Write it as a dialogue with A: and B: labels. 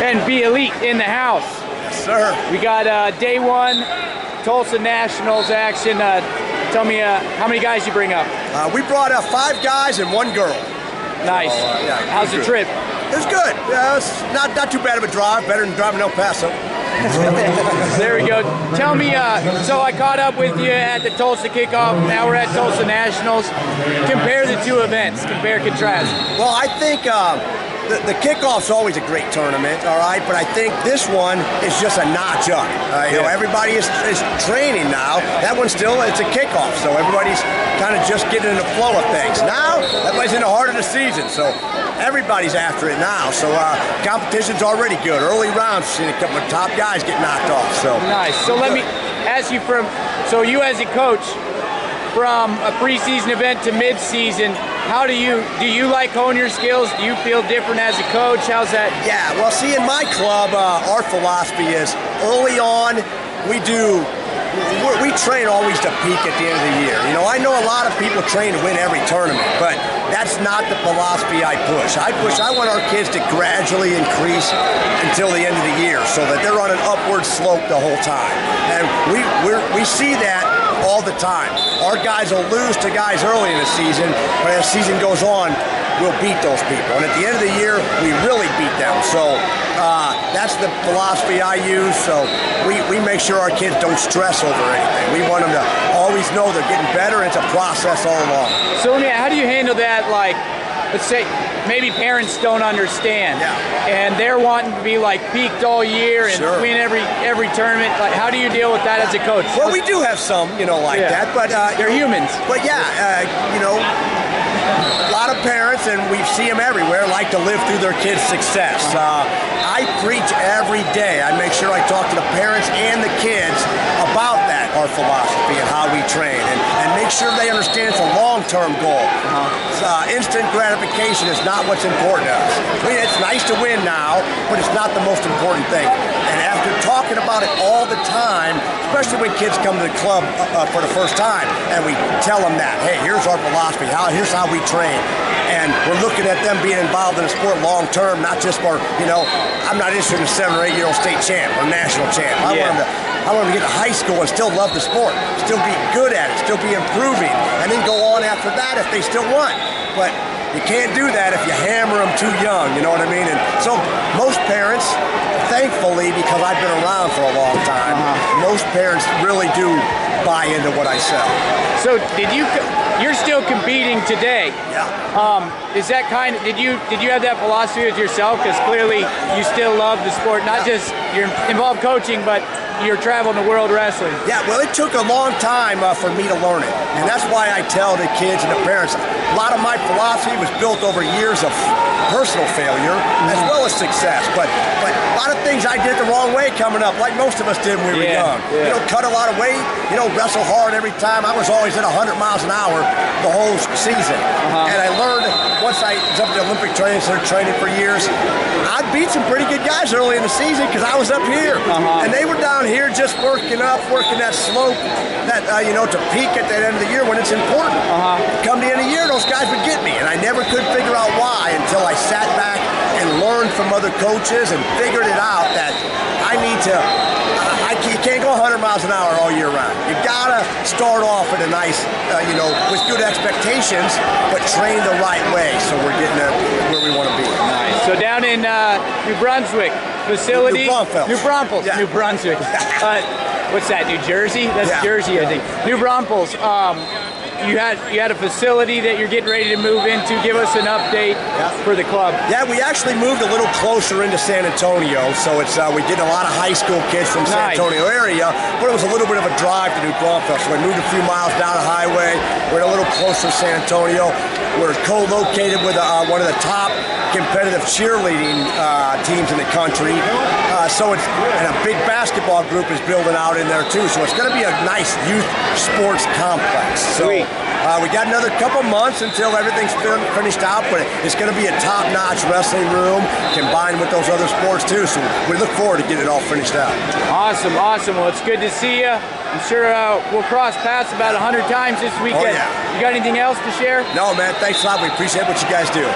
A: and be elite in the house.
B: Yes, sir.
A: We got day one, Tulsa Nationals action. Tell me how many guys you bring up?
B: We brought 5 guys and 1 girl.
A: Nice.
B: Yeah,
A: how's the trip?
B: It was good. It's not too bad of a drive. Better than driving El Paso.
A: There we go. Tell me, so I caught up with you at the Tulsa kickoff. Now we're at Tulsa Nationals. Compare the two events. Compare, contrast.
B: Well, I think the kickoff's always a great tournament, all right? But I think this one is just a notch up. You know, everybody is training now. That one still, it's a kickoff, so everybody's kind of just getting in the flow of things. Now, everybody's in the heart of the season, so everybody's after it now. So competition's already good. Early rounds, seen a couple of top guys get knocked off. So
A: nice. So let me ask you so you as a coach, from a preseason event to mid-season, how do you like hone your skills? Do you feel different as a coach? How's that?
B: Yeah, well, see, in my club, our philosophy is early on, we train always to peak at the end of the year. You know, I know a lot of people train to win every tournament, but that's not the philosophy I push. I want our kids to gradually increase until the end of the year so that they're on an upward slope the whole time. And we see that all the time. Our guys will lose to guys early in the season, but as the season goes on, we'll beat those people. And at the end of the year, we really beat them. So that's the philosophy I use. So we make sure our kids don't stress over anything. We want them to always know they're getting better. It's a process all along.
A: So how do you handle that? Like, let's say maybe parents don't understand, and they're wanting to be like peaked all year and win every tournament. Like, how do you deal with that as a coach?
B: Well, we do have some, like that, but
A: they're humans.
B: But a lot of parents, and we see them everywhere, like to live through their kids' success. I preach every day. I make sure I talk to the parents and the kids about that, our philosophy and how we train, and make sure they understand it's a long-term goal. Instant gratification is not what's important to us. I mean, it's nice to win now, but it's not the most important thing. And after talking about it all the time, especially when kids come to the club for the first time, and we tell them that, hey, here's our philosophy, here's how we train. And we're looking at them being involved in the sport long term, not just for, I'm not interested in a 7 or 8 year old state champ or national champ. I want them to get to high school and still love the sport, still be good at it, still be improving, and then go on after that if they still want. But you can't do that if you hammer them too young, you know what I mean? And so most parents, thankfully, because I've been around for a long time, most parents really do buy into what I sell.
A: So you're still competing today.
B: Yeah.
A: Is that did you have that philosophy with yourself? Because clearly you still love the sport, not just you're involved coaching, but you're traveling the world wrestling.
B: Yeah, well, it took a long time for me to learn it. And that's why I tell the kids and the parents, a lot of my philosophy was built over years of personal failure as well as success. But a lot of things I did the wrong way coming up, like most of us did when we were young. Cut a lot of weight, wrestle hard every time. I was always at 100 miles an hour the whole season. And I learned once I was up to Olympic training, started training for years, I beat some pretty good guys early in the season because I was up here. And they were down here just working that slope, to peak at the end of the year when it's important. Come the end of the year, those guys would get me, and I never could figure out why until I sat back and learned from other coaches and figured it out that you can't go 100 miles an hour all year round. You gotta start off at a nice, with good expectations, but train the right way so we're getting where we want to be.
A: Nice. So down in New Brunswick facility, New Braunfels, New Brunswick. What's that? New Jersey? That's Jersey, I think. New Braunfels. You had a facility that you're getting ready to move into. Give us an update for the club.
B: Yeah, we actually moved a little closer into San Antonio, so it's we get a lot of high school kids from San Antonio area, but it was a little bit of a drive to New Braunfels, so we moved a few miles down the highway. We're a little closer to San Antonio. We're co-located with one of the top competitive cheerleading teams in the country. And a big basketball group is building out in there too. So it's going to be a nice youth sports complex. So we got another couple months until everything's finished out, but it's going to be a top-notch wrestling room combined with those other sports too. So we look forward to getting it all finished out.
A: Awesome. Well, it's good to see you. I'm sure we'll cross paths about 100 times this weekend.
B: Oh, yeah.
A: You got anything else to share?
B: No, man. Thanks a lot. We appreciate what you guys do.